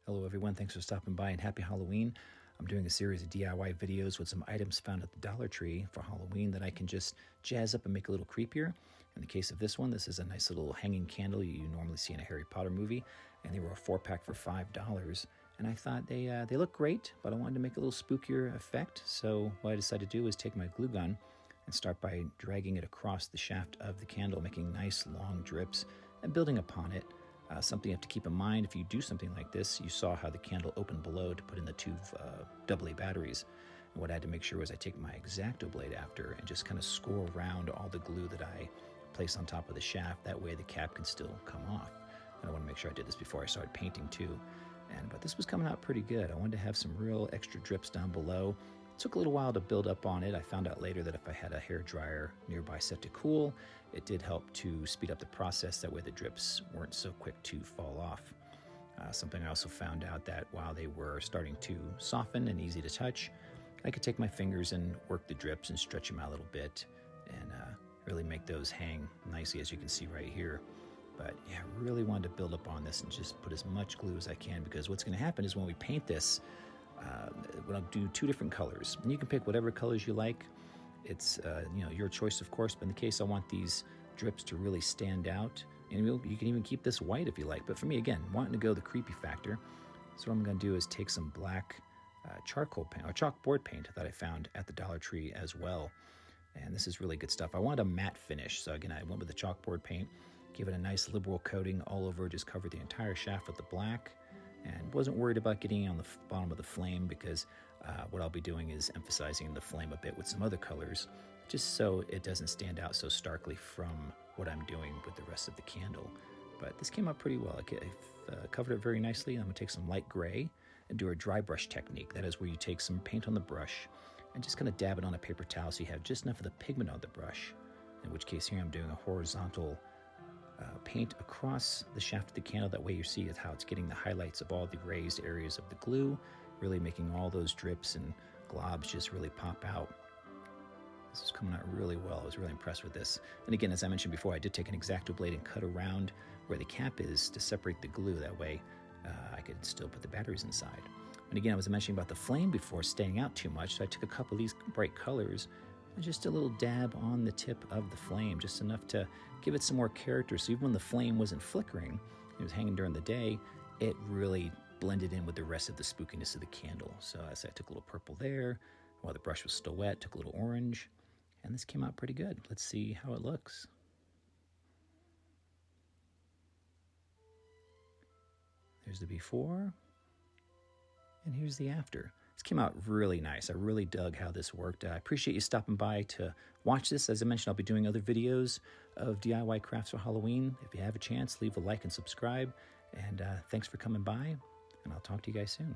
Hello everyone, thanks for stopping by and happy Halloween. I'm doing a series of DIY videos with some items found at the Dollar Tree for Halloween that I can just jazz up and make a little creepier. In the case of this one, this is a nice little hanging candle you normally see in a Harry Potter movie, and they were a 4-pack for $5. And I thought they look great, but I wanted to make a little spookier effect. So what I decided to do is take my glue gun and start by dragging it across the shaft of the candle, making nice long drips and building upon it. Something you have to keep in mind if you do something like this, you saw how the candle opened below to put in the two AA batteries. And what I had to make sure was I take my X-Acto blade after and just kind of score around all the glue that I place on top of the shaft. That way the cap can still come off. And I want to make sure I did this before I started painting too. But this was coming out pretty good. I wanted to have some real extra drips down below. It took a little while to build up on it. I found out later that if I had a hair dryer nearby set to cool, it did help to speed up the process. That way the drips weren't so quick to fall off. Something I also found out that while they were starting to soften and easy to touch, I could take my fingers and work the drips and stretch them out a little bit and really make those hang nicely, as you can see right here. But yeah, I really wanted to build up on this and just put as much glue as I can, because what's going to happen is when we paint this, when I'll do two different colors, and you can pick whatever colors you like. It's your choice, of course, but in the case I want these drips to really stand out, and you can even keep this white if you like, but for me, again, wanting to go the creepy factor, so what I'm going to do is take some black charcoal paint, or chalkboard paint that I found at the Dollar Tree as well, and this is really good stuff. I wanted a matte finish, so again, I went with the chalkboard paint, give it a nice liberal coating all over, just cover the entire shaft with the black, and wasn't worried about getting on the bottom of the flame, because what I'll be doing is emphasizing the flame a bit with some other colors, just so it doesn't stand out so starkly from what I'm doing with the rest of the candle. But this came out pretty well. I've covered it very nicely. I'm going to take some light gray and do a dry brush technique. That is where you take some paint on the brush and just kind of dab it on a paper towel so you have just enough of the pigment on the brush, in which case here I'm doing a horizontal paint across the shaft of the candle. That way you see how it's getting the highlights of all the raised areas of the glue, really making all those drips and globs just really pop out. This is coming out really well. I was really impressed with this. And again, as I mentioned before, I did take an X-Acto blade and cut around where the cap is to separate the glue. That way I could still put the batteries inside. And again, I was mentioning about the flame before staying out too much, so I took a couple of these bright colors and just a little dab on the tip of the flame, just enough to give it some more character. So even when the flame wasn't flickering, it was hanging during the day, it really blended in with the rest of the spookiness of the candle. So as I took a little purple there, while the brush was still wet, took a little orange, and this came out pretty good. Let's see how it looks. There's the before, and here's the after. This came out really nice. I really dug how this worked. I appreciate you stopping by to watch this. As I mentioned, I'll be doing other videos of DIY crafts for Halloween. If you have a chance, leave a like and subscribe. And thanks for coming by, and I'll talk to you guys soon.